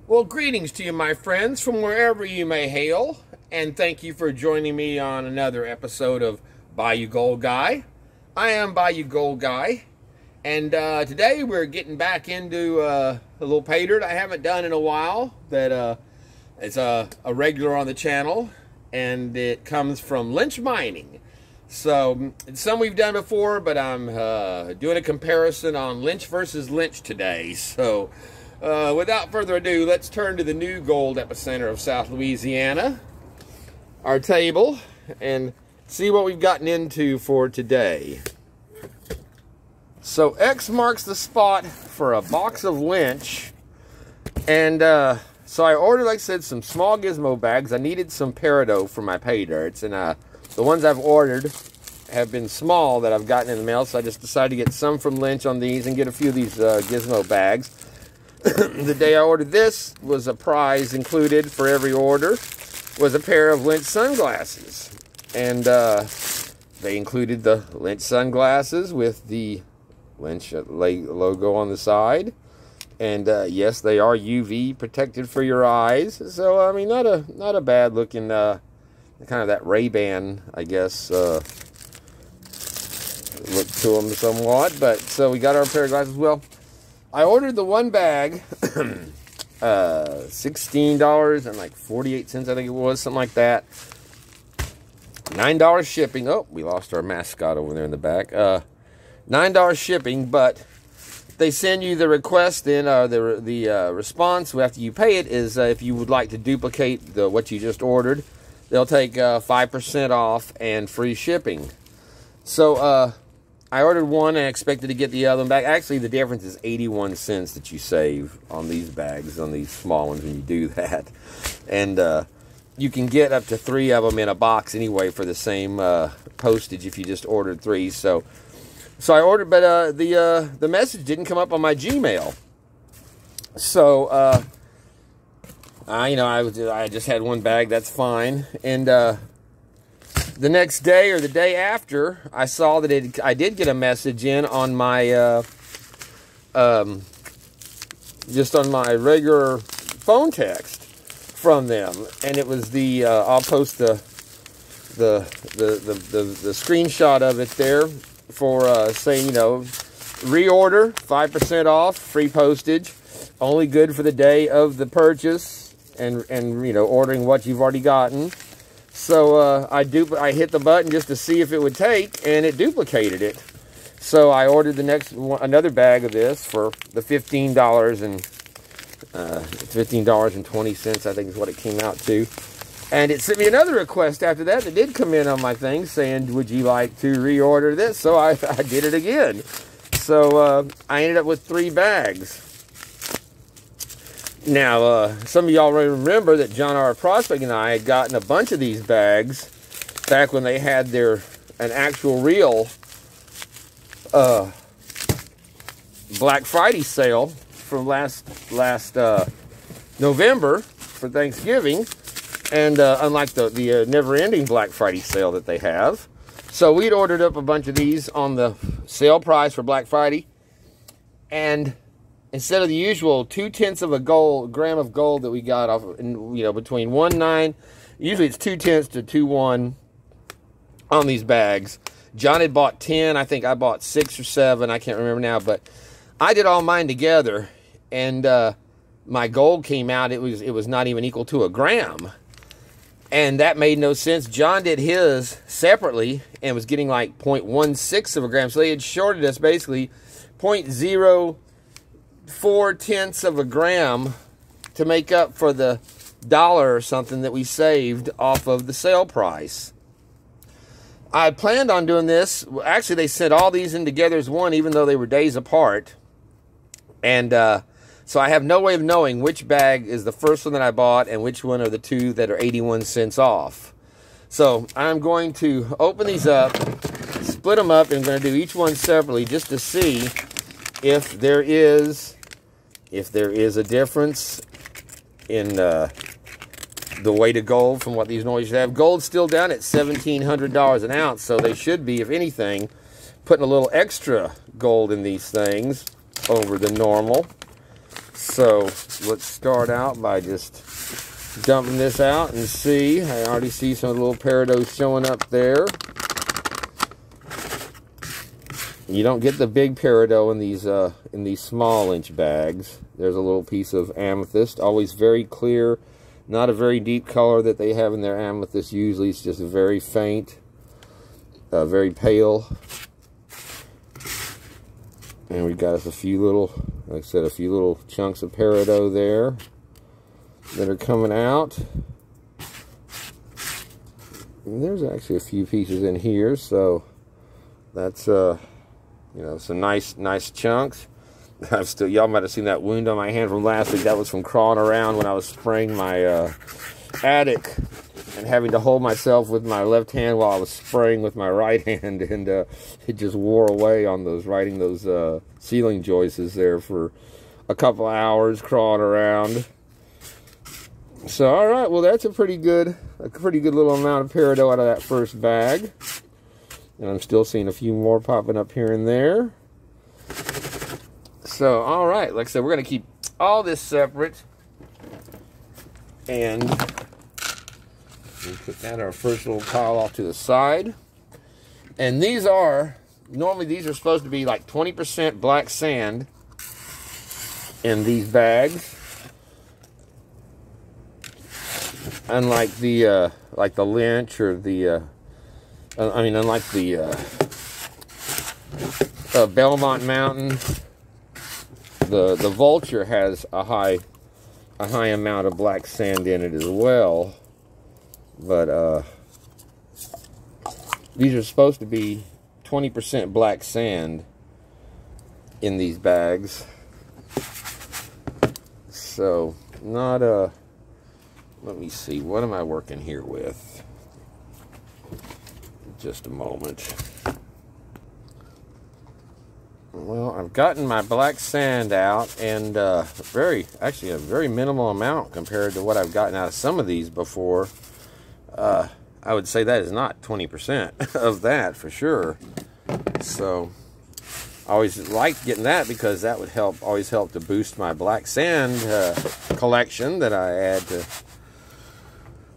Well, greetings to you, my friends, from wherever you may hail, and thank you for joining me on another episode of Bayou Gold Guy. I am Bayou Gold Guy, and today we're getting back into a little pay dirt I haven't done in a while. That it's a regular on the channel, and it comes from Lynch Mining. So it's some we've done before, but I'm doing a comparison on Lynch versus Lynch today. So without further ado, let's turn to the new gold epicenter of South Louisiana, our table, and see what we've gotten into for today. So X marks the spot for a box of Lynch, and so I ordered, like I said, some small Gizmo bags. I needed some peridot for my pay dirts, and the ones I've ordered have been small that I've gotten in the mail, so I just decided to get some from Lynch on these and get a few of these Gizmo bags. The day I ordered this was a prize included for every order, was a pair of Lynch sunglasses. And they included the Lynch sunglasses with the Lynch logo on the side. And yes, they are UV protected for your eyes. So, I mean, not a bad looking, kind of that Ray-Ban, I guess, look to them somewhat. But, so we got our pair of glasses. Well, I ordered the one bag, $16 and like 48 cents, I think it was, something like that. $9 shipping. Oh, we lost our mascot over there in the back. $9 shipping, but they send you the request, then the response after you pay it is if you would like to duplicate what you just ordered, they'll take 5% off and free shipping. So I ordered one and expected to get the other one back. Actually, the difference is 81 cents that you save on these bags, on these small ones when you do that. And you can get up to 3 of them in a box anyway for the same postage if you just ordered 3. So I ordered, but the message didn't come up on my Gmail. So I just had one bag. That's fine. And the next day or the day after, I saw that I did get a message in on my just on my regular phone text from them, and it was the I'll post the screenshot of it there for saying, you know, reorder, 5% off, free postage, only good for the day of the purchase, and you know, ordering what you've already gotten. So I hit the button just to see if it would take, and it duplicated it. So I ordered the next one, another bag of this for the $15.20, I think is what it came out to. And it sent me another request after that did come in on my thing saying, would you like to reorder this? So I did it again. So I ended up with 3 bags. Now, some of y'all remember that John R. Prospect and I had gotten a bunch of these bags back when they had an actual real Black Friday sale from last November for Thanksgiving, and unlike the never-ending Black Friday sale that they have. So we'd ordered up a bunch of these on the sale price for Black Friday, and instead of the usual 0.2 of a gram of gold that we got off, you know, between 1.9, usually it's 0.2 to 2.1 on these bags. John had bought 10. I think I bought 6 or 7. I can't remember now, but I did all mine together, and my gold came out. It was not even equal to a gram, and that made no sense. John did his separately and was getting like 0.16 of a gram, so they had shorted us basically 0.04 of a gram to make up for the $1 or something that we saved off of the sale price. I planned on doing this. Actually, they sent all these in together as one, even though they were days apart. And so I have no way of knowing which bag is the first one that I bought and which one are the 2 that are 81 cents off. So I'm going to open these up, split them up, and I'm going to do each one separately just to see if there is a difference in the weight of gold from what these normally have. Gold's still down at $1,700 an ounce, so they should be, if anything, putting a little extra gold in these things over the normal. So let's start out by just dumping this out and see. I already see some little peridot showing up there. You don't get the big peridot in these small lynch bags. There's a little piece of amethyst, always very clear, not a very deep color that they have in their amethyst. Usually it's just very faint, very pale. And we got us a few little, like I said, a few little chunks of peridot there that are coming out. And there's actually a few pieces in here, so that's you know, some nice chunks. Y'all might have seen that wound on my hand from last week. That was from crawling around when I was spraying my attic and having to hold myself with my left hand while I was spraying with my right hand, and it just wore away on those, riding those ceiling joists there for a couple hours crawling around. So, all right, well, that's a pretty good little amount of peridot out of that first bag. And I'm still seeing a few more popping up here and there. So, all right, like I said, we're going to keep all this separate. And we put that our first little pile off to the side. And these are, normally these are supposed to be like 20% black sand in these bags. Unlike the LYNCH or the unlike the Belmont Mountain, the Vulture has a high amount of black sand in it as well. But these are supposed to be 20% black sand in these bags. So not let me see, what am I working here with? Just a moment. Well, I've gotten my black sand out, and actually a very minimal amount compared to what I've gotten out of some of these before. I would say that is not 20% of that for sure. So I always liked getting that because that would always help to boost my black sand collection that I add to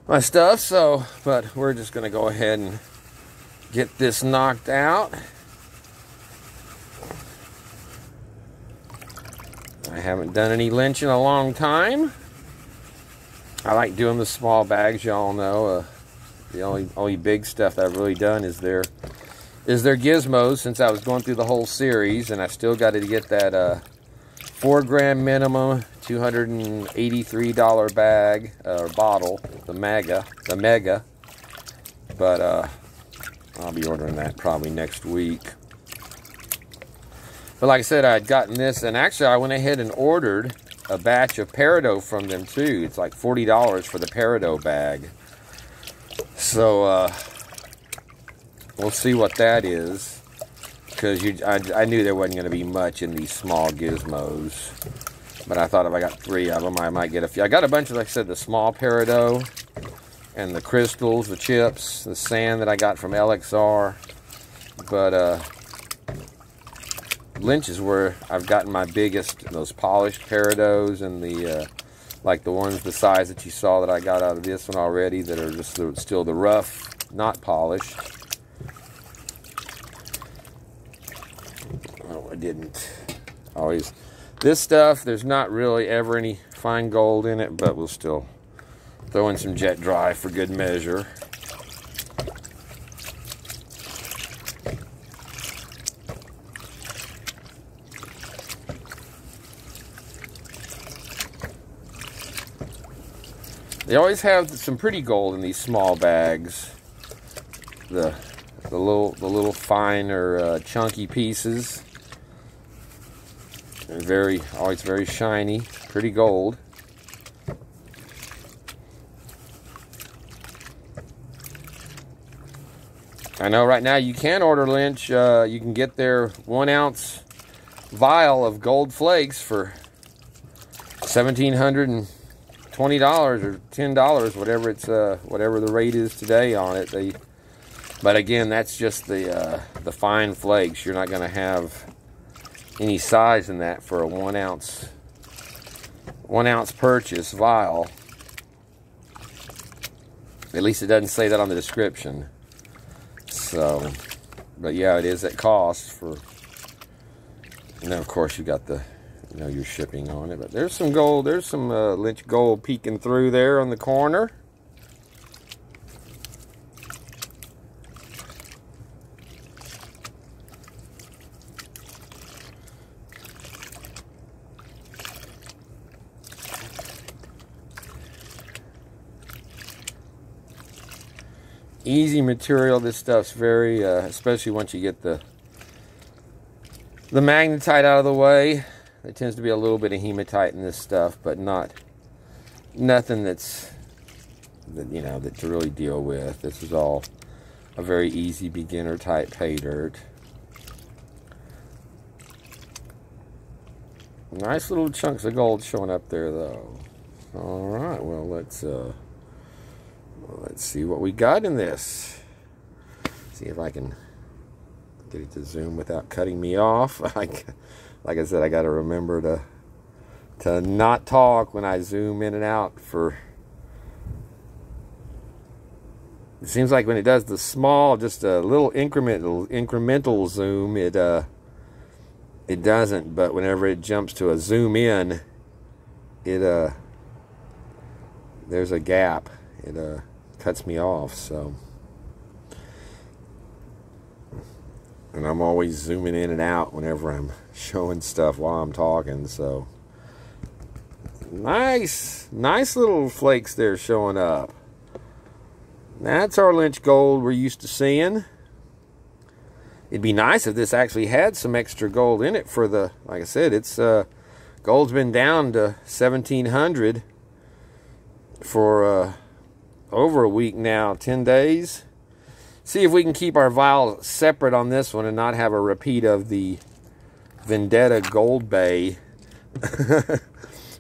my stuff. So, but we're just going to go ahead and get this knocked out. I haven't done any lynch in a long time. I like doing the small bags, y'all know. The only big stuff that I've really done is their gizmos, since I was going through the whole series, and I still got to get that 4 gram minimum, $283 bag or bottle, the mega. But I'll be ordering that probably next week. But like I said, I had gotten this, and actually I went ahead and ordered a batch of peridot from them too. It's like $40 for the peridot bag. So we'll see what that is, because I knew there wasn't going to be much in these small gizmos. But I thought if I got 3 of them, I might get a few. I got a bunch of, like I said, the small peridot and the crystals, the chips, the sand that I got from LXR. But LYNCH is where I've gotten my biggest, those polished peridots, and the like the ones the size that you saw that I got out of this one already, that are just still the rough, not polished. Oh, I didn't. Always, this stuff, there's not really ever any fine gold in it, but we'll still throw in some jet dry for good measure. They always have some pretty gold in these small bags. The little finer chunky pieces. They're always very shiny, pretty gold. I know right now you can order LYNCH. You can get their 1 ounce vial of gold flakes for $1,720 or $10, whatever the rate is today on it. But again, that's just the fine flakes. You're not going to have any size in that for a 1 ounce 1 ounce purchase vial. At least it doesn't say that on the description. So, but yeah, it is at cost for. And then of course you got the, you know, your shipping on it. But there's some gold. There's some Lynch gold peeking through there on the corner. Easy material. This stuff's very, especially once you get the magnetite out of the way. There tends to be a little bit of hematite in this stuff, but nothing that's, you know, that to really deal with. This is all a very easy beginner type pay dirt. Nice little chunks of gold showing up there, though. All right, well, let's see what we got in this. See if I can get it to zoom without cutting me off. Like I said, I got to remember to not talk when I zoom in and out. For it seems like when it does the small, just a little incremental zoom, it doesn't. But whenever it jumps to a zoom in, there's a gap. It cuts me off. So, and I'm always zooming in and out whenever I'm showing stuff while I'm talking. So nice little flakes there showing up. That's our Lynch gold we're used to seeing. It'd be nice if this actually had some extra gold in it for the, like I said, it's gold's been down to 1,700 for over a week now, 10 days. See if we can keep our vial separate on this one and not have a repeat of the Vendetta Gold Bay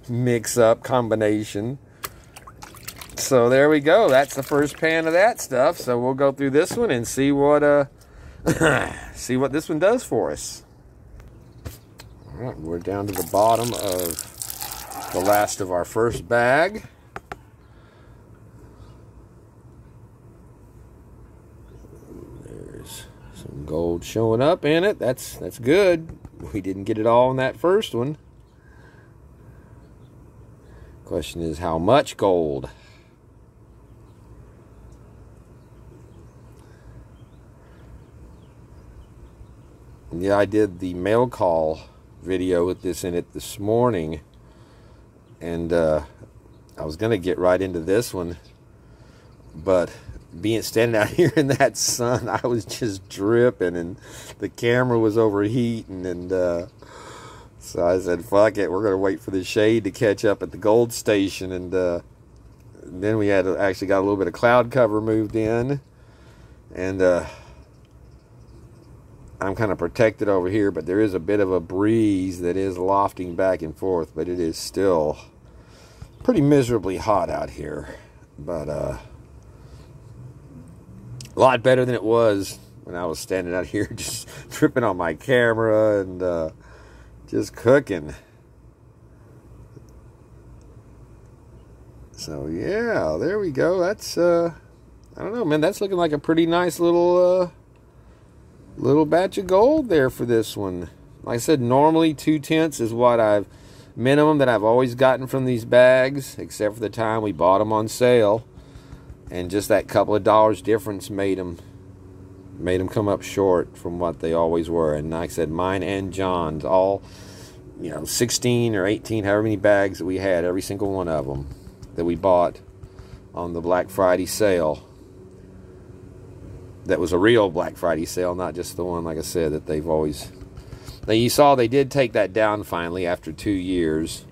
mix-up combination. So there we go. That's the first pan of that stuff. So we'll go through this one and see what see what this one does for us. All right, we're down to the bottom of the last of our first bag. Some gold showing up in it. That's good. We didn't get it all in that first one. Question is how much gold? Yeah, I did the mail call video with this in it this morning, and I was gonna get right into this one, but standing out here in that sun, I was just dripping and the camera was overheating, and so I said, fuck it, we're gonna wait for the shade to catch up at the gold station. And then we had actually got a little bit of cloud cover moved in, and I'm kind of protected over here, but there is a bit of a breeze that is lofting back and forth, but it is still pretty miserably hot out here. But a lot better than it was when I was standing out here just tripping on my camera and just cooking. So yeah, there we go. That's I don't know, man, that's looking like a pretty nice little batch of gold there for this one. Like I said, normally 2/10 is what minimum that I've always gotten from these bags, except for the time we bought them on sale. And just that couple of dollars difference made them come up short from what they always were. And like I said, mine and John's, all, 16 or 18, however many bags that we had, every single one of them that we bought on the Black Friday sale. That was a real Black Friday sale, not just the one, like I said, that they've always... Now, you saw they did take that down finally after 2 years.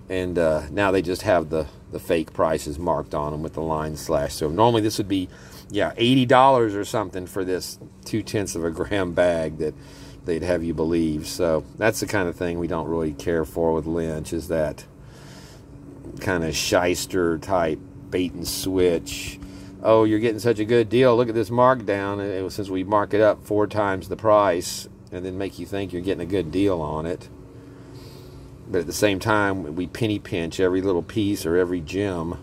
And now they just have the fake prices marked on them with the line slash. So normally this would be, $80 or something for this 2/10 of a gram bag that they'd have you believe. So that's the kind of thing we don't really care for with Lynch, is that kind of shyster type bait and switch. Oh, you're getting such a good deal. Look at this markdown. Since we mark it up 4 times the price, and then make you think you're getting a good deal on it. but at the same time, we penny pinch every little piece or every gem.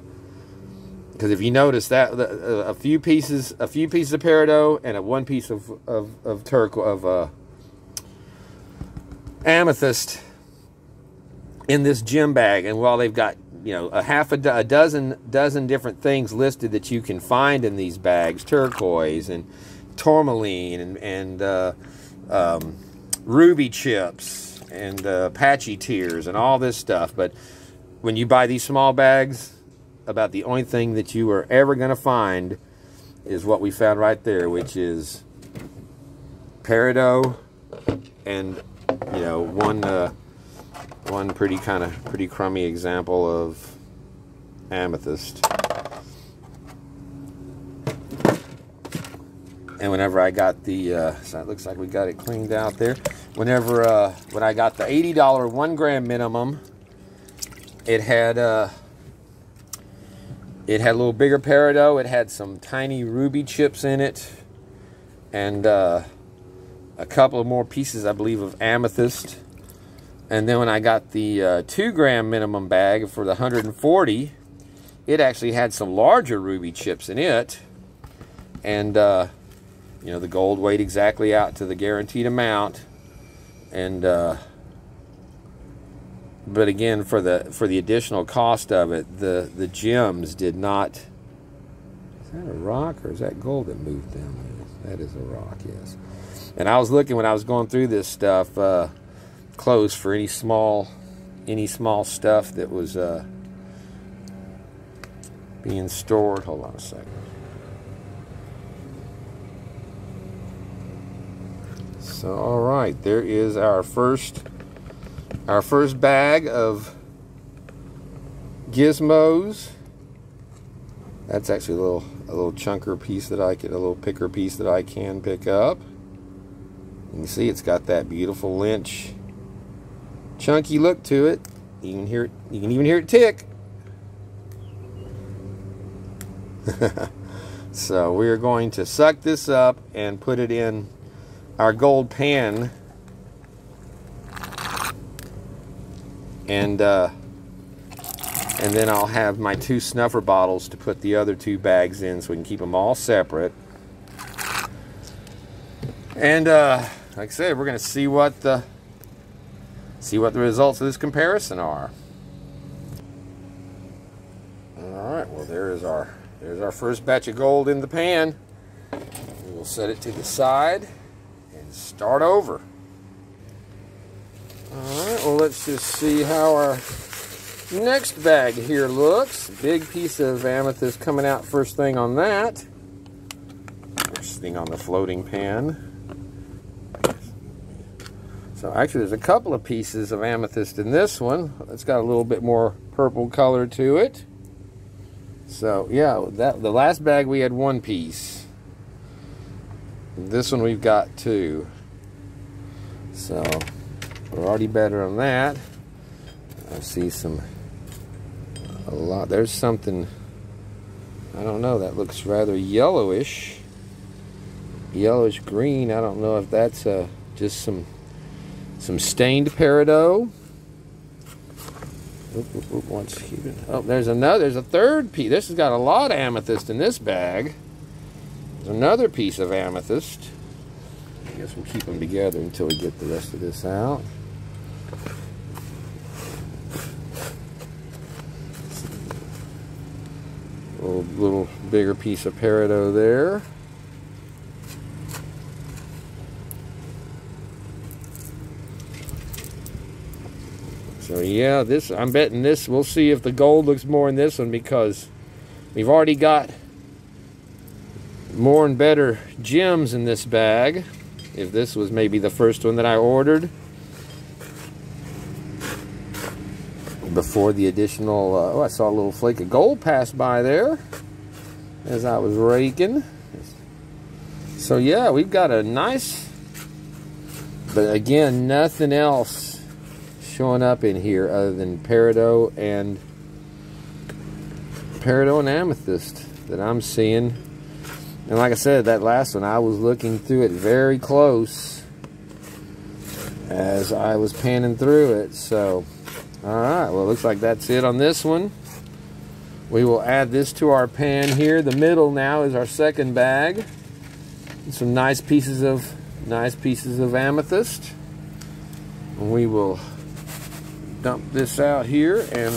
Because if you notice that a few pieces of peridot and one piece of turquoise amethyst in this gem bag, and while they've got, you know, a dozen different things listed that you can find in these bags, turquoise and tourmaline and ruby chips and patchy tears and all this stuff, but when you buy these small bags, about the only thing that you are ever going to find is what we found right there, which is peridot and, you know, one pretty crummy example of amethyst. And whenever I got the, so it looks like we got it cleaned out there. When I got the $80 1 gram minimum, it had a little bigger peridot. It had some tiny ruby chips in it, and a couple of more pieces, I believe, of amethyst. And then when I got the 2 gram minimum bag for the 140, it actually had some larger ruby chips in it, and you know, the gold weighed exactly out to the guaranteed amount, and but again, for the additional cost of it, the gems did not. Is that a rock or is that gold that moved down there? That is a rock, yes. And I was looking when I was going through this stuff, close for any small stuff that was being stored. Hold on a second. So, all right, there is our first bag of gizmos. That's actually a little chunker piece that a little picker piece that I can pick up. You can see it's got that beautiful LYNCH chunky look to it. You can even hear it tick. So we are going to suck this up and put it in our gold pan, and then I'll have my 2 snuffer bottles to put the other 2 bags in, so we can keep them all separate. And like I said, we're going to see what the results of this comparison are. All right, well, there's our first batch of gold in the pan. We'll set it to the side and start over. Alright, well, let's just see how our next bag here looks. Big piece of amethyst coming out first thing on that. First thing on the floating pan. So actually there's a couple of pieces of amethyst in this one. It's got a little bit more purple color to it. So yeah, the last bag we had 1 piece. This one we've got 2. So we're already better on that. I see a lot. There's something, I don't know, that looks rather yellowish green. I don't know if that's just some stained peridot. Oh, there's a third piece. This has got a lot of amethyst in this bag. There's another piece of amethyst. I guess we'll keep them together until we get the rest of this out. A little bigger piece of peridot there. So yeah, I'm betting this, we'll see if the gold looks more in this one, because we've already got more and better gems in this bag. If this was maybe the first one that I ordered before the additional, oh, I saw a little flake of gold pass by there as I was raking. So yeah, we've got a nice, but again, nothing else showing up in here other than peridot and amethyst that I'm seeing. And like I said, that last one, I was looking through it very close as I was panning through it. So Alright, well, it looks like that's it on this one. We will add this to our pan here. The middle now is our second bag. Some nice pieces of amethyst. And we will dump this out here, and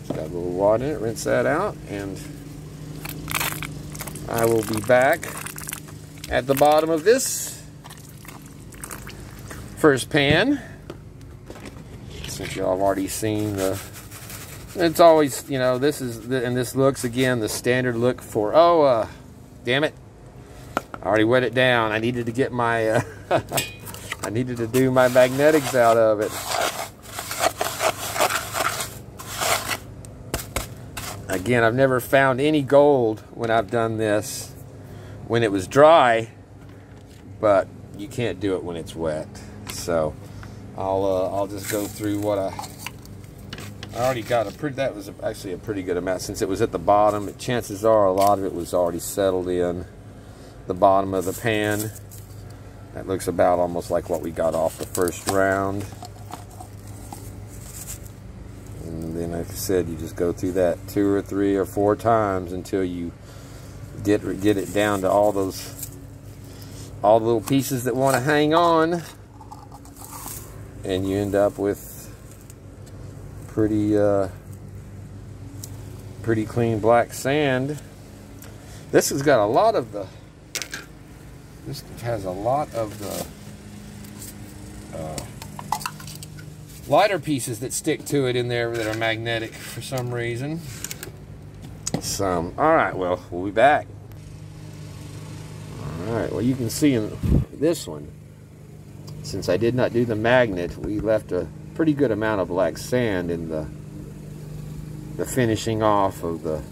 it's got a little water in it. Rinse that out, and I will be back at the bottom of this first pan. Since y'all have already seen it's always, you know, this is and this looks again the standard look for, damn it, I already wet it down. I needed to get my I needed to do my magnetics out of it. Again, I've never found any gold when I've done this when it was dry, but you can't do it when it's wet. So I'll just go through what I already got. That was actually a pretty good amount since it was at the bottom. Chances are a lot of it was already settled in the bottom of the pan. That looks about almost like what we got off the first round. And then, like I said, you just go through that 2 or 3 or 4 times until you get it down to all the little pieces that want to hang on, and you end up with pretty clean black sand. This has got a lot of the. This has a lot of the lighter pieces that stick to it in there that are magnetic for some reason. Alright, well, we'll be back. Alright, well, you can see in this one, since I did not do the magnet, we left a pretty good amount of black sand in the finishing off of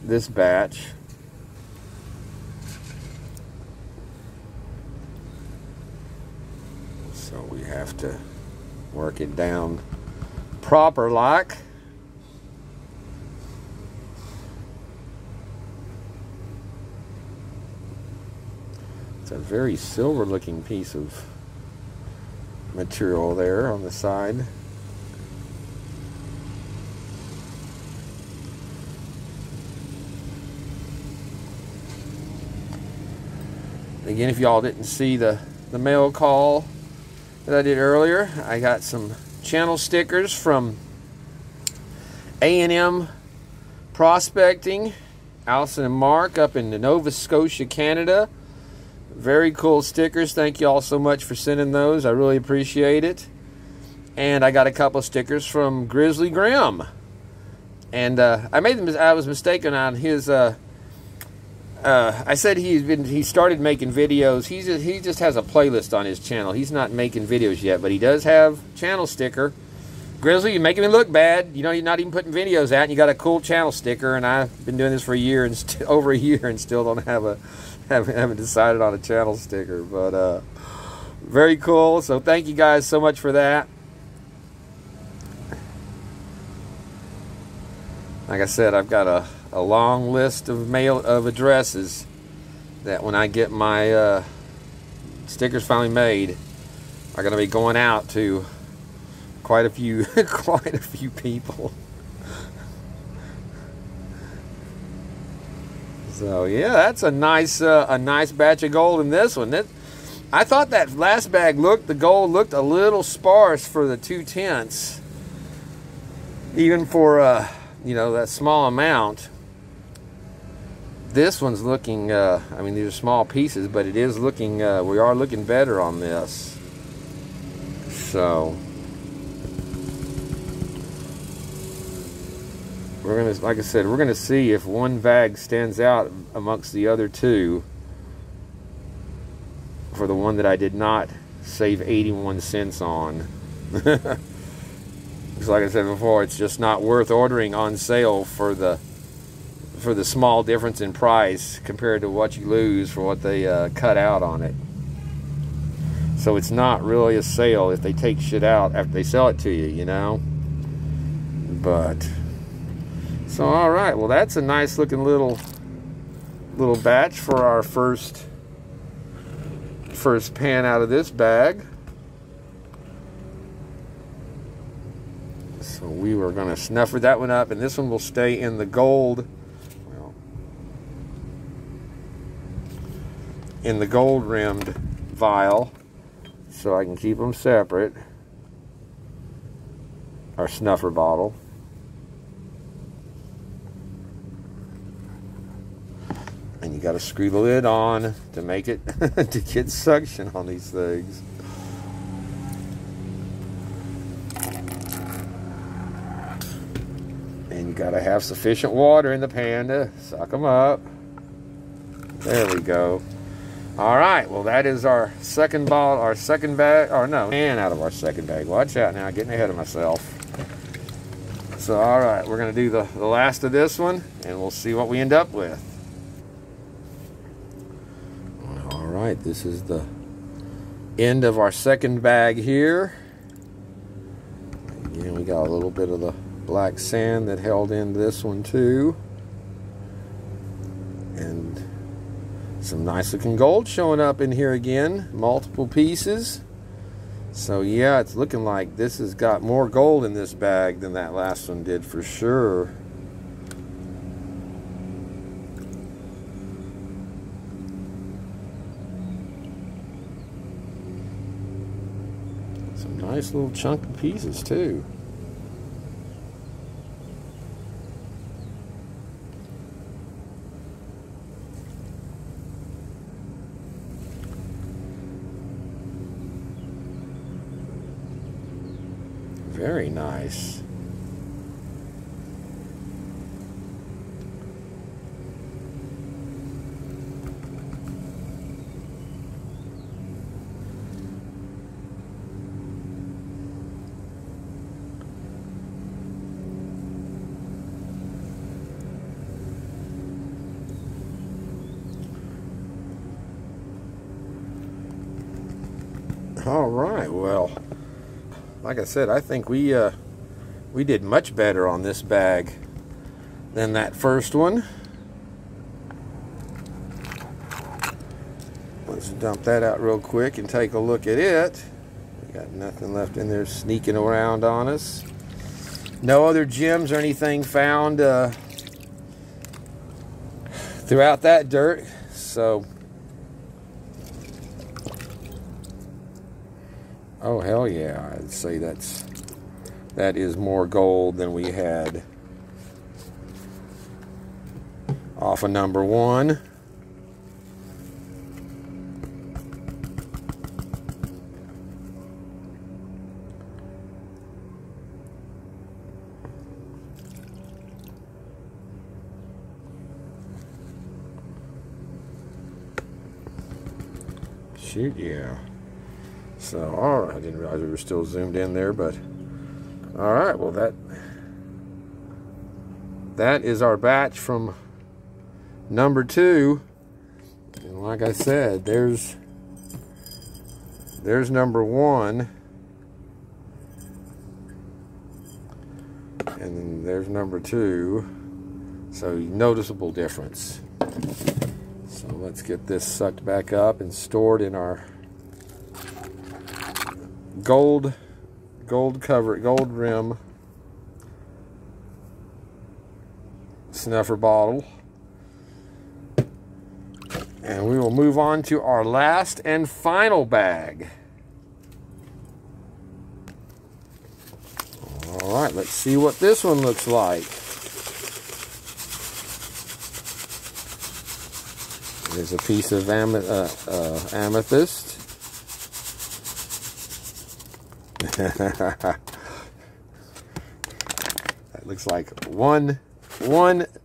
this batch. So we have to work it down proper like. It's a very silver looking piece of material there on the side. Again, if y'all didn't see the mail call that I did earlier, I got some channel stickers from A&M Prospecting, Allison and Mark up in Nova Scotia, Canada. Very cool stickers. Thank you all so much for sending those. I really appreciate it. And I got a couple of stickers from Grizzly Grim. And I was mistaken on his I said he started making videos. He just has a playlist on his channel. He's not making videos yet, but he does have channel sticker. Grizzly, you're making me look bad. You know, you're not even putting videos out, and you got a cool channel sticker. And I've been doing this for a year and over a year, and still don't haven't decided on a channel sticker. But very cool. So thank you guys so much for that. Like I said, I've got a long list of addresses that when I get my stickers finally made are going to be going out to quite a few people. So yeah, that's a nice batch of gold in this one. I thought that last bag the gold looked a little sparse for the 2/10, even for you know, that small amount. This one's looking, I mean, these are small pieces, but it is looking, we are looking better on this. So, we're going to, like I said, we're going to see if one bag stands out amongst the other two for the one that I did not save 81 cents on. Because like I said before, it's just not worth ordering on sale for the small difference in price compared to what you lose for what they cut out on it. So it's not really a sale if they take shit out after they sell it to you, you know. But so all right, well, that's a nice looking little batch for our first pan out of this bag. So we were going to snuffer that one up, and this one will stay in the gold, well, in the gold rimmed vial, so I can keep them separate. Our snuffer bottle. And you got to screw the lid on to make it to get suction on these things. And you got to have sufficient water in the pan to suck them up. There we go. All right, well, that is our second bottle, our second bag, or no, and out of our second bag. Watch out now, getting ahead of myself. So, all right, we're going to do the last of this one, and we'll see what we end up with. All right, this is the end of our second bag here. Again, we got a little bit of the black sand that held in this one too. And some nice looking gold showing up in here again, multiple pieces. So yeah, it's looking like this has got more gold in this bag than that last one did for sure. Some nice little chunky pieces too. Very nice. All right, well, like I said, I think we did much better on this bag than that first one. Let's dump that out real quick and take a look at it. We got nothing left in there sneaking around on us. No other gems or anything found throughout that dirt. So, oh hell yeah, I'd say that is more gold than we had off of number one. Shoot, yeah. So, all right, I didn't realize we were still zoomed in there, but all right, well, that is our batch from number two. And like I said, there's number one, and then there's number two. So, noticeable difference. So let's get this sucked back up and stored in our gold rim snuffer bottle. And we will move on to our last and final bag. All right, let's see what this one looks like. There's a piece of amethyst. That looks like one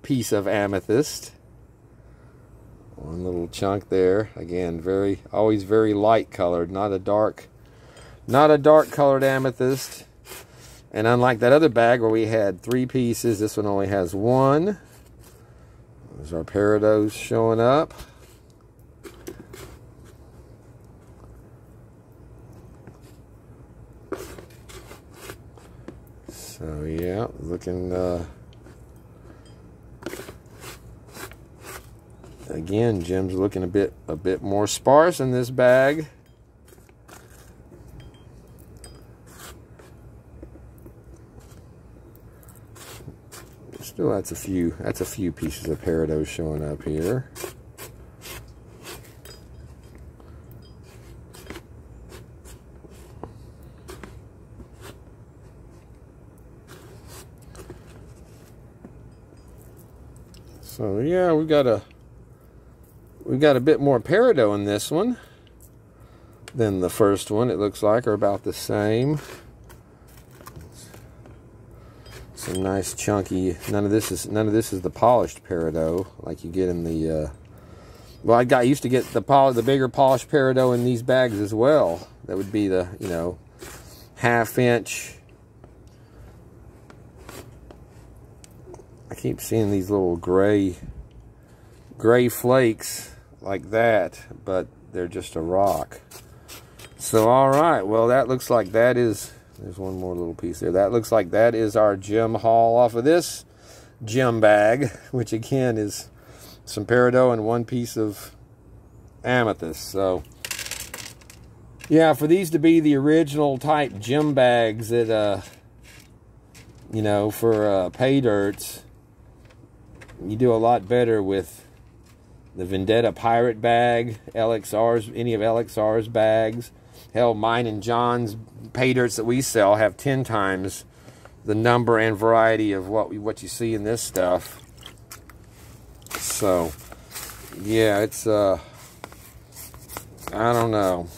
piece of amethyst. One little chunk there. Again, always very light colored, not a dark colored amethyst. And unlike that other bag where we had 3 pieces, this one only has 1. There's our peridot showing up. So yeah, looking again, gems looking a bit more sparse in this bag. Still, that's a few pieces of peridot showing up here. So yeah, we got a bit more peridot in this one than the first one. It looks like are about the same. Some nice chunky. None of this is the polished peridot like you get in the. Well, I used to get the bigger polished peridot in these bags as well. That would be the, you know, 1/2 inch. I keep seeing these little gray flakes like that, but they're just a rock. So, all right, well, that looks like that is, there's one more little piece there. That looks like that is our gem haul off of this gem bag, which again is some peridot and one piece of amethyst. So, yeah, for these to be the original type gem bags that, you know, for PAYDIRTs, you do a lot better with the Vendetta Pirate bag, LXR's, any of LXR's bags. Hell, mine and John's PAYDIRTs that we sell have 10 times the number and variety of what you see in this stuff. So, yeah, it's, I don't know.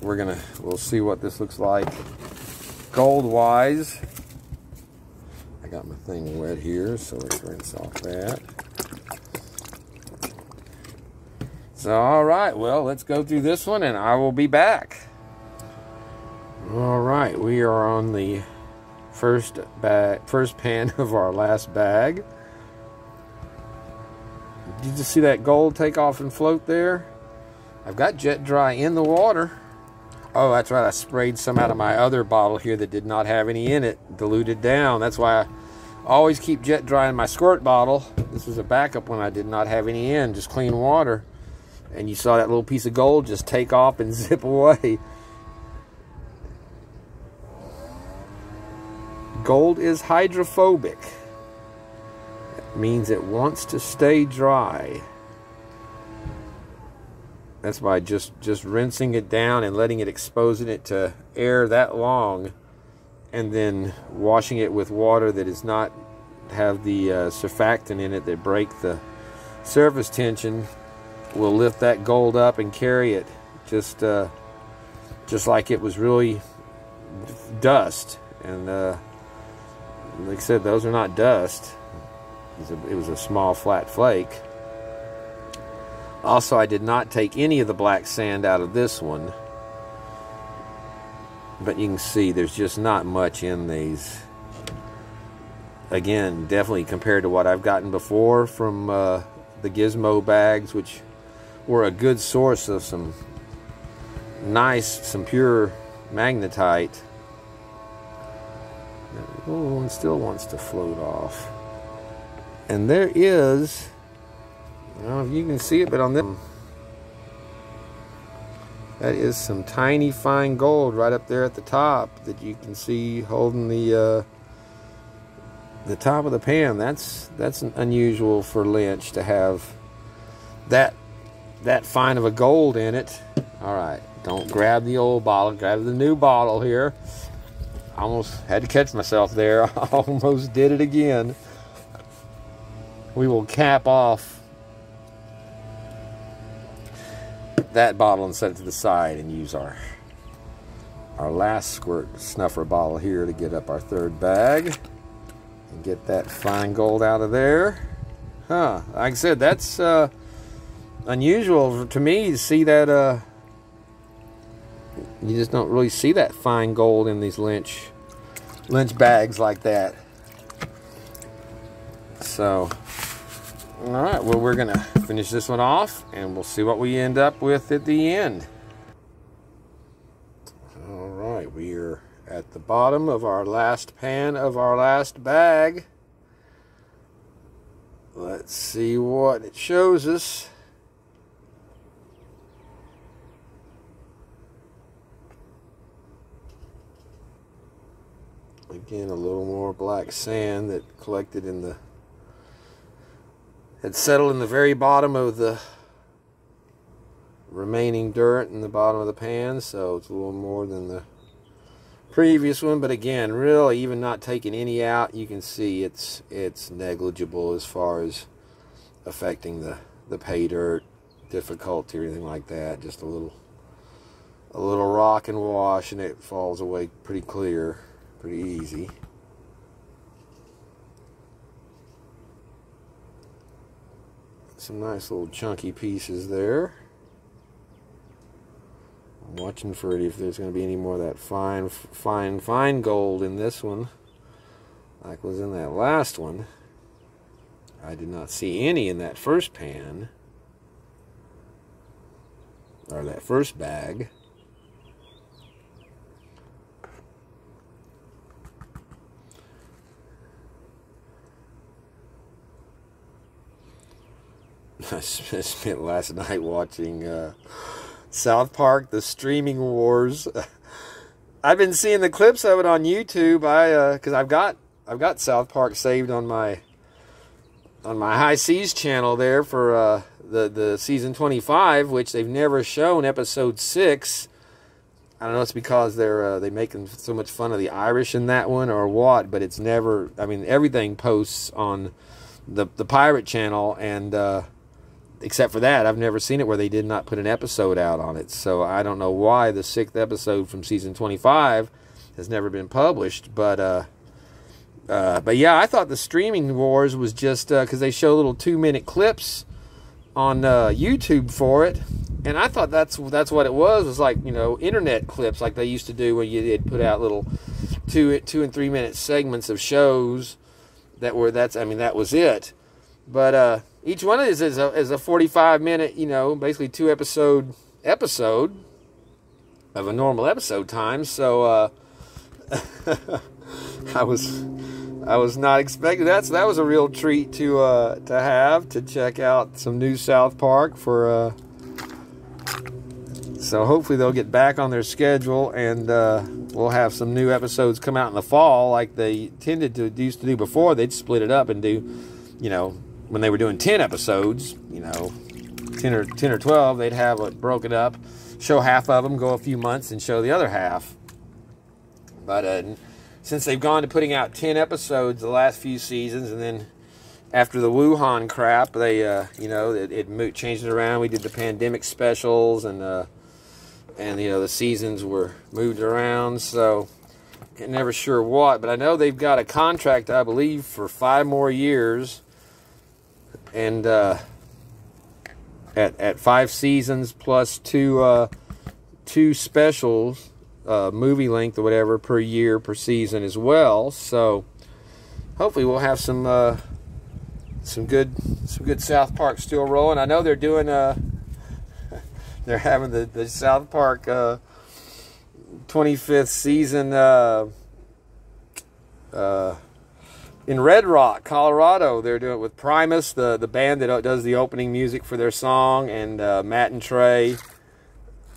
We'll see what this looks like gold-wise. I got my thing wet here, so let's rinse off that. So, all right, well, let's go through this one, and I will be back. All right, we are on the first pan of our last bag. Did you see that gold take off and float there? I've got jet dry in the water. Oh, that's right, I sprayed some out of my other bottle here that did not have any in it, diluted down. That's why I always keep jet dry in my squirt bottle. This was a backup one I did not have any in, just clean water. And you saw that little piece of gold just take off and zip away. Gold is hydrophobic. That means it wants to stay dry. That's by just rinsing it down and letting it, exposing it to air that long, and then washing it with water that does not have the surfactant in it that break the surface tension, will lift that gold up and carry it just like it was really dust. And like I said, those are not dust. It was a small flat flake. Also, I did not take any of the black sand out of this one, but you can see there's just not much in these. Again, definitely compared to what I've gotten before from the Gizmo bags, which were a good source of some pure magnetite. Oh, one still wants to float off. And there is, I don't know if you can see it, but on this, that is some tiny fine gold right up there at the top that you can see holding the top of the pan. That's unusual for Lynch to have that fine of a gold in it. All right, don't grab the old bottle, grab the new bottle here. I almost had to catch myself there. I almost did it again. We will cap off that bottle and set it to the side and use our last squirt snuffer bottle here to get up our third bag and get that fine gold out of there. Huh, like I said, that's unusual to me to see that. You just don't really see that fine gold in these Lynch bags like that. So, all right, well, we're gonna finish this one off and we'll see what we end up with at the end. All right, we are at the bottom of our last pan of our last bag. Let's see what it shows us. Again, a little more black sand that collected in the, had settled in the very bottom of the remaining dirt in the bottom of the pan, so it's a little more than the previous one. But again, really, even not taking any out, you can see it's negligible as far as affecting the pay dirt difficulty or anything like that. Just a little rock and wash, and it falls away pretty clear, pretty easy. Some nice little chunky pieces there. I'm watching for it if there's going to be any more of that fine gold in this one, like was in that last one. I did not see any in that first pan, or that first bag. I spent last night watching South Park: The Streaming Wars. I've been seeing the clips of it on YouTube. Because I've got South Park saved on my High Seas channel there for the season 25, which they've never shown episode 6. I don't know, it's because they making so much fun of the Irish in that one or what, but it's never. I mean, everything posts on the pirate channel, and except for that, I've never seen it where they did not put an episode out on it. So I don't know why the 6th episode from season 25 has never been published. But yeah, I thought the Streaming Wars was just because they show little 2-minute clips on YouTube for it, and I thought that's what it was like, you know, internet clips like they used to do when you'd put out little 2 and 3 minute segments of shows that were that was it. But each one of these is a 45-minute, you know, basically 2 episode of a normal episode time. So I was not expecting that. So that was a real treat to check out some new South Park for. So hopefully they'll get back on their schedule, and we'll have some new episodes come out in the fall like they used to do before. They'd split it up and do, you know, when they were doing 10 episodes, you know, 10 or 12, they'd have it broken up, show half of them, go a few months, and show the other half. But since they've gone to putting out 10 episodes the last few seasons, and then after the Wuhan crap, they, you know, it changed it around. We did the pandemic specials, and you know, the seasons were moved around, so I'm never sure what. But I know they've got a contract, I believe, for 5 more years. And at 5 seasons plus 2 specials, movie length or whatever, per year per season as well. So hopefully we'll have some good South Park still rolling. I know they're doing they're having the South Park 25th season in Red Rock, Colorado. They're doing it with Primus, the band that does the opening music for their song, and Matt and Trey.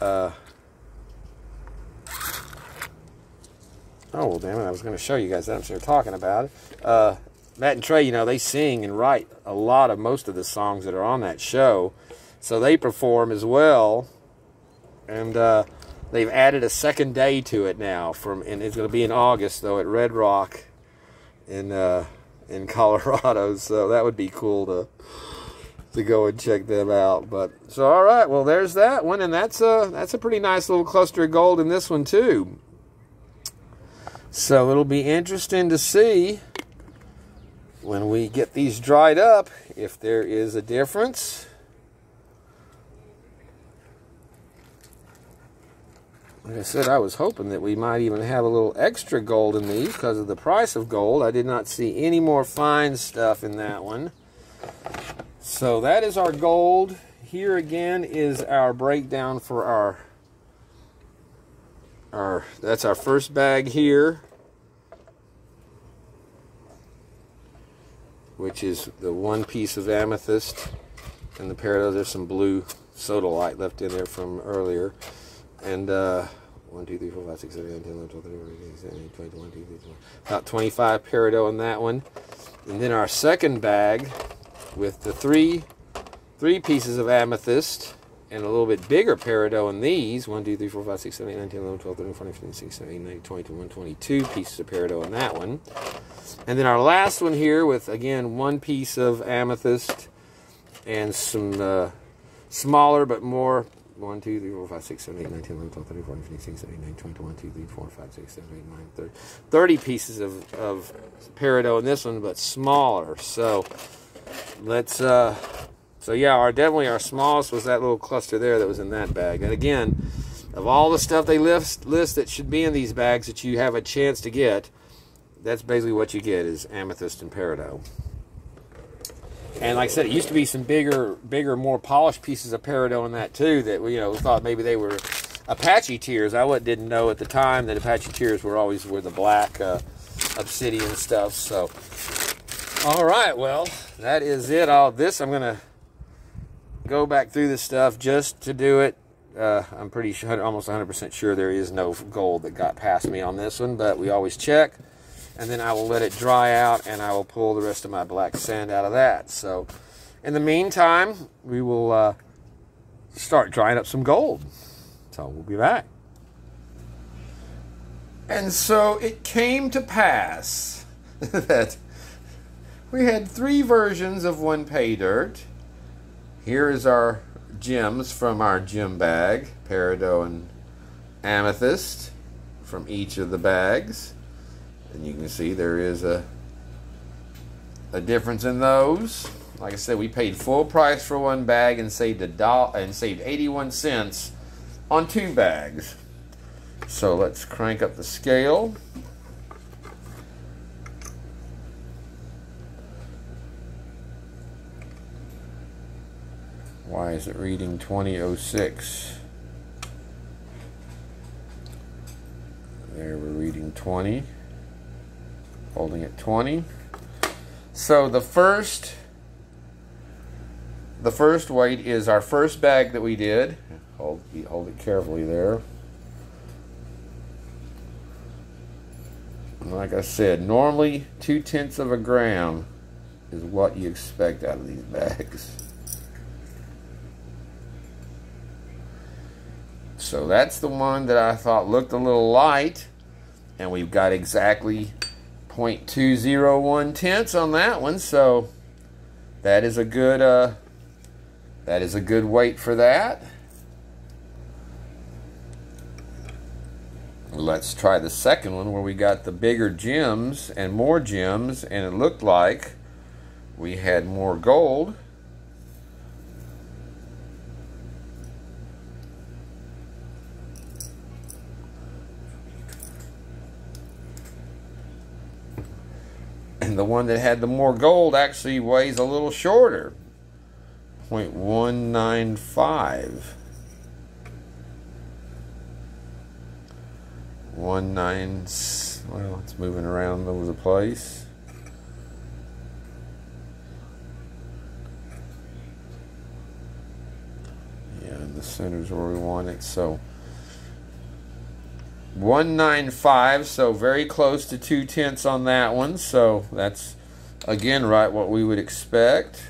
Oh, well, damn it, I was going to show you guys that. I'm sure talking about it. Matt and Trey, you know, they sing and write most of the songs that are on that show. So they perform as well. And they've added a second day to it now. And it's going to be in August, though, at Red Rock in Colorado. So that would be cool to go and check them out. But so, all right, well, there's that one. And that's a pretty nice little cluster of gold in this one, too. So it'll be interesting to see when we get these dried up if there is a difference. Like I said, I was hoping that we might even have a little extra gold in these because of the price of gold. I did not see any more fine stuff in that one. So that is our gold. Here again is our breakdown for that's our first bag here, which is the one piece of amethyst and the pair of those. There's some blue sodalite left in there from earlier. And 1, 2, 3, 4, 5, 6, 7, 8, 9, 10, 11, 12, 13, 14, 15, 16, 17, 18, 20, 21, 22, 23, 24. About 25 peridot in that one. And then our second bag with the three pieces of amethyst and a little bit bigger peridot in these. 1, 2, 3, 4, 5, 6, 7, 8, 9, 10, 11, 12, 13, 14, 15, 16, 17, 18, 19, 20, 21, 22 pieces of peridot in that one. And then our last one here with, again, 1 piece of amethyst and some smaller but more. 1, 2, 3, 4, 5, 6, 7, 8, 9, 10, 11, 12, 13, 14, 15, 16, 17, 18, 19, 20, 21, 22, 23, 24, 5, 6, 7, 8, 9, 30. 30 pieces of peridot in this one, but smaller. So let's so yeah, definitely our smallest was that little cluster there that was in that bag. And again, of all the stuff they list that should be in these bags that you have a chance to get, that's basically what you get is amethyst and peridot. And like I said, it used to be some bigger, more polished pieces of peridot in that too that we thought maybe they were Apache tears. I didn't know at the time that Apache tears were the black obsidian stuff. So, all right, well, that is it. All this, I'm gonna go back through this stuff just to do it. I'm pretty sure, almost 100% sure there is no gold that got past me on this one, but we always check. And then I will let it dry out, and I will pull the rest of my black sand out of that. So, in the meantime, we will start drying up some gold. So, we'll be back. And so, it came to pass that we had 3 versions of one pay dirt. Here is our gems from our gem bag, peridot and amethyst from each of the bags. And you can see there is a difference in those. Like I said, we paid full price for one bag and saved saved 81 cents on 2 bags. So let's crank up the scale. Why is it reading 2006? There, we're reading 20. Holding at 20. So the first weight is our first bag that we did. Hold it carefully there. And like I said, normally 2/10 of a gram is what you expect out of these bags. So that's the one that I thought looked a little light, and we've got exactly 0.201 tenths on that one, so that is a good weight for that. Let's try the second one where we got the bigger gems and more gems, and it looked like we had more gold. And the one that had the more gold actually weighs a little shorter, 0.195. 19, well, it's moving around over the place. Yeah, in the center's where we want it. So 195, so very close to 2/10 on that one. So that's again right what we would expect.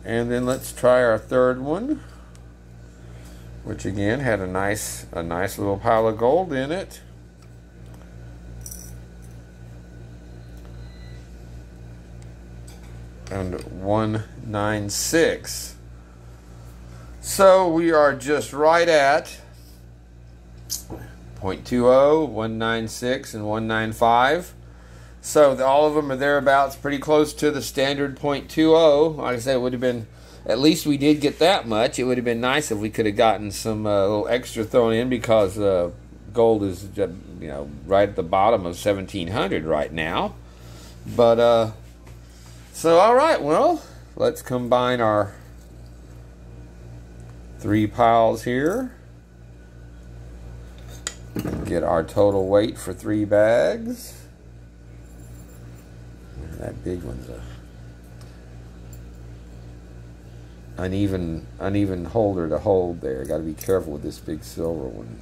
And then let's try our third one, which again had a nice little pile of gold in it. And 196. So we are just right at 0.20, 196, and 195. So all of them are thereabouts, pretty close to the standard 0.20. Like I said, it would have been, at least we did get that much. It would have been nice if we could have gotten some little extra thrown in, because gold is right at the bottom of 1700 right now. But so all right, well, let's combine our 3 piles here. Get our total weight for 3 bags. That big one's uneven holder to hold there. Got to be careful with this big silver one.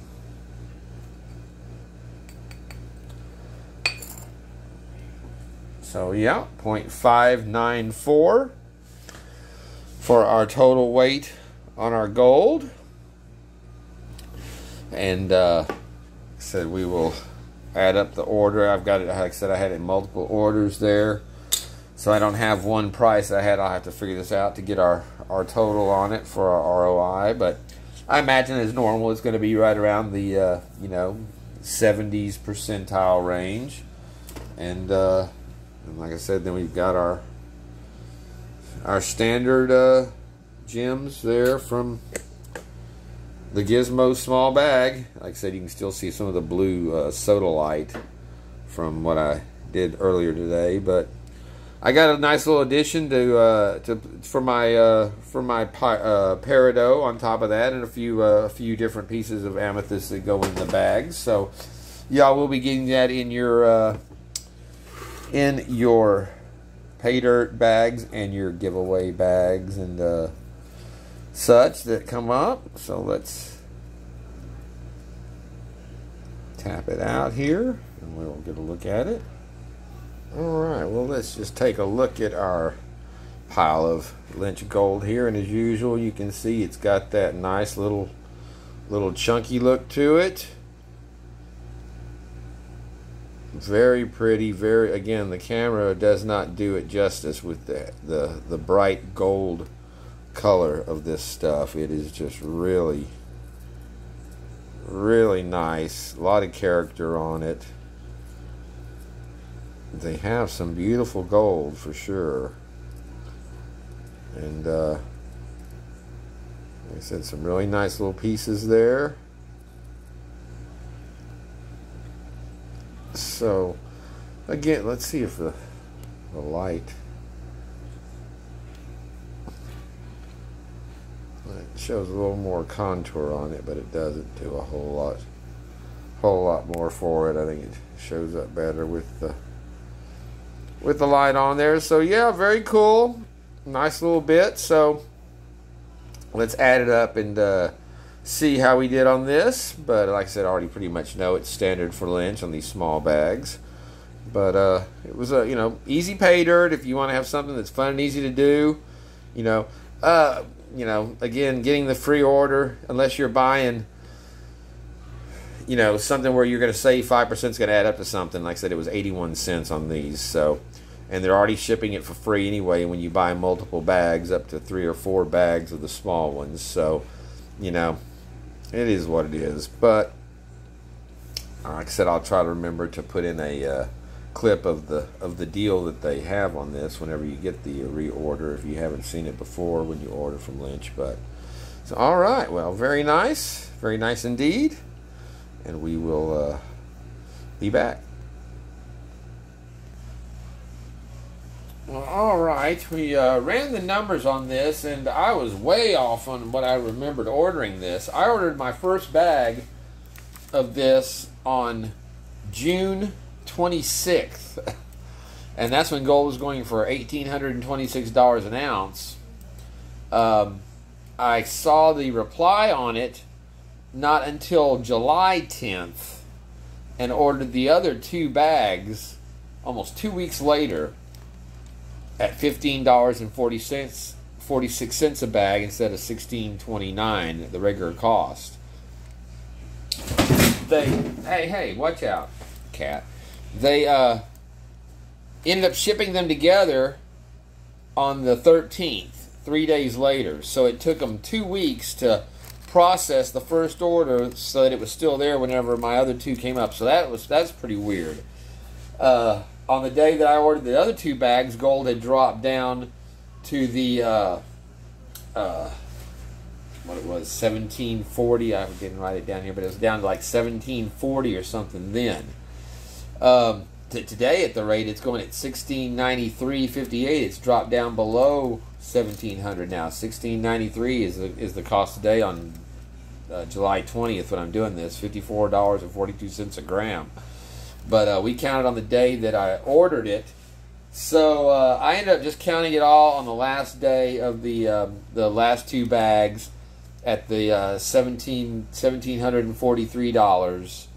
So yeah, 0.594 for our total weight on our gold. And said we will add up the order. I've got it, like I said, I had it in multiple orders there. So I don't have one price I had. I'll have to figure this out to get our total on it for our ROI. But I imagine as normal, it's going to be right around the, 70s percentile range. And like I said, then we've got our standard gems there from the Gizmo small bag. Like I said, you can still see some of the blue sodalite from what I did earlier today. But I got a nice little addition for my peridot on top of that, and a few different pieces of amethyst that go in the bags. So y'all will be getting that in your PAYDIRT bags and your giveaway bags and such that come up. So let's tap it out here and we'll get a look at it. Alright, well, let's just take a look at our pile of Lynch gold here, and as usual you can see it's got that nice little chunky look to it. Very pretty, again, the camera does not do it justice with the bright gold color of this stuff. It is just really nice. A lot of character on it. They have some beautiful gold for sure. And like I said, some really nice little pieces there. So again, let's see if the light, it shows a little more contour on it, but it doesn't do a whole lot more for it. I think it shows up better with the light on there. So yeah, very cool, nice little bit. So let's add it up and see how we did on this. But like I said, I already pretty much know it's standard for Lynch on these small bags. But it was a easy pay dirt if you want to have something that's fun and easy to do. Again, getting the free order, unless you're buying something where you're going to save 5% is going to add up to something. Like I said, it was 81 cents on these. So, and they're already shipping it for free anyway when you buy multiple bags, up to 3 or 4 bags of the small ones. So it is what it is. But like I said, I'll try to remember to put in a clip of the deal that they have on this whenever you get the reorder, if you haven't seen it before when you order from Lynch. But so, all right, well, very nice indeed, and we will be back. Well, all right, we ran the numbers on this, and I was way off on what I remembered ordering this. I ordered my first bag of this on June 26th, and that's when gold was going for $1,826 an ounce. I saw the reply on it not until July 10th, and ordered the other 2 bags almost 2 weeks later at $15.46 a bag instead of $16.29, the regular cost. Hey, watch out, cat. They ended up shipping them together on the 13th, 3 days later. So it took them 2 weeks to process the first order so that it was still there whenever my other 2 came up. So that's pretty weird. On the day that I ordered the other 2 bags, gold had dropped down to the what it was, 1740. I didn't write it down here, but it was down to like 1740 or something then. Today, at the rate it's going at 1693.58, it's dropped down below 1700 now. 1693 is the cost today on July 20th when I'm doing this, $54.42 a gram. But we counted on the day that I ordered it So I ended up just counting it all on the last day of the last two bags at the $1,743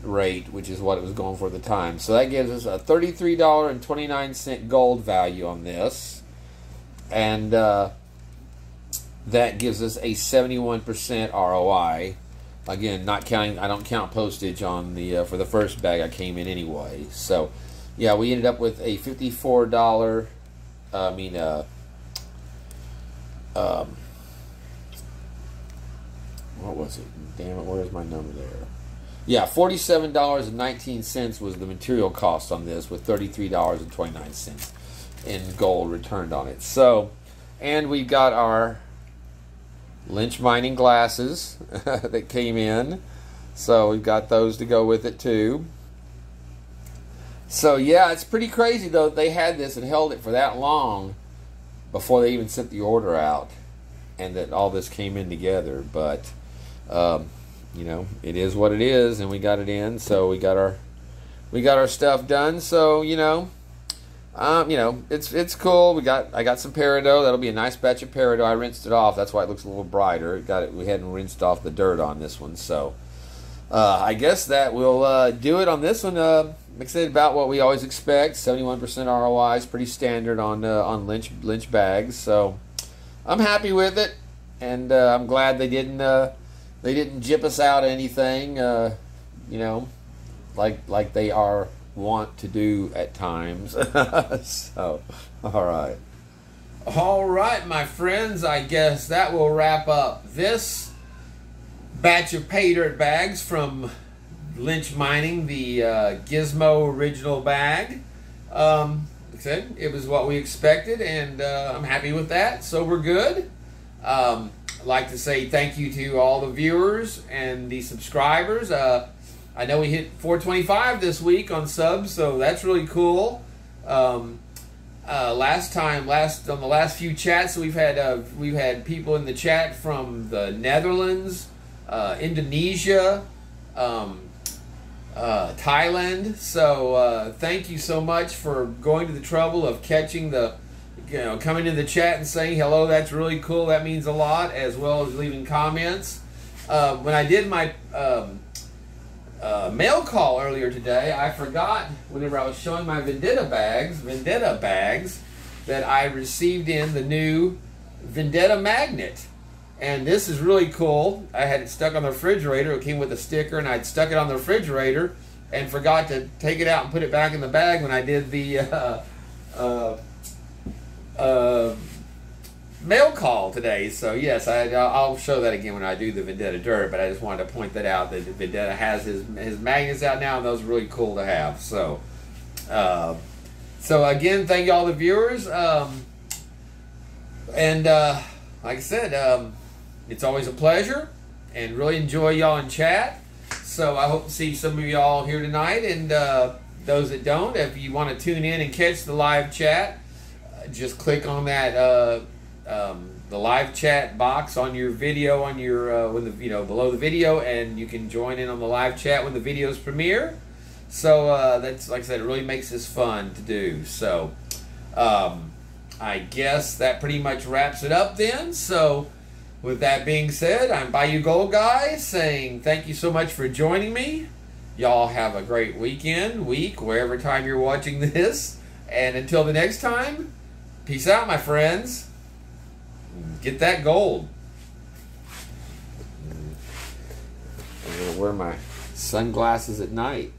rate, which is what it was going for at the time. So that gives us a $33.29 gold value on this, and that gives us a 71% ROI. Again, not counting, I don't count postage on the for the first bag I came in anyway. So yeah, we ended up with a $54. What was it? Damn it, where's my number there? Yeah, $47.19 was the material cost on this, with $33.29 in gold returned on it. So, and we've got our Lynch mining glasses that came in. So we've got those to go with it too. So yeah, it's pretty crazy though. They had this and held it for that long before they even sent the order out, and that all this came in together. But you know, it is what it is, and we got it in. So we got our stuff done. So you know, it's cool. I got some peridot. That'll be a nice batch of peridot. I rinsed it off. That's why it looks a little brighter. We hadn't rinsed off the dirt on this one. So I guess that will do it on this one. I'm excited about what we always expect. 71% ROI is pretty standard on Lynch bags. So I'm happy with it, and I'm glad they didn't jip us out anything. You know, like they are want to do at times. So, all right, my friends, I guess that will wrap up this batch of pay dirt bags from Lynch Mining, the Gizmo original bag. Like I said, it was what we expected, and I'm happy with that, so we're good. I'd like to say thank you to all the viewers and the subscribers. I know we hit 425 this week on subs, so that's really cool. On the last few chats, we've had people in the chat from the Netherlands, Indonesia, Thailand. So thank you so much for going to the trouble of catching coming to the chat and saying hello. That's really cool. That means a lot, as well as leaving comments. When I did my mail call earlier today, I forgot, whenever I was showing my Vendetta bags, that I received in the new Vendetta magnet. And this is really cool. I had it stuck on the refrigerator. It came with a sticker, and I'd stuck it on the refrigerator and forgot to take it out and put it back in the bag when I did the mail call today. So yes, I'll show that again when I do the Vendetta Dirt, but I just wanted to point that out, that Vendetta has his magnets out now, and those are really cool to have. So so again, thank you all the viewers, and like I said, it's always a pleasure, and really enjoy y'all in chat. So I hope to see some of y'all here tonight, and those that don't, if you want to tune in and catch the live chat, just click on that the live chat box on your video, on your below the video, and you can join in on the live chat when the videos premiere. So that's, like I said, it really makes this fun to do. So I guess that pretty much wraps it up then. So with that being said, I'm Bayou Gold Guy saying thank you so much for joining me. Y'all have a great week, wherever time you're watching this. And until the next time, peace out, my friends. Get that gold. I'm going to wear my sunglasses at night.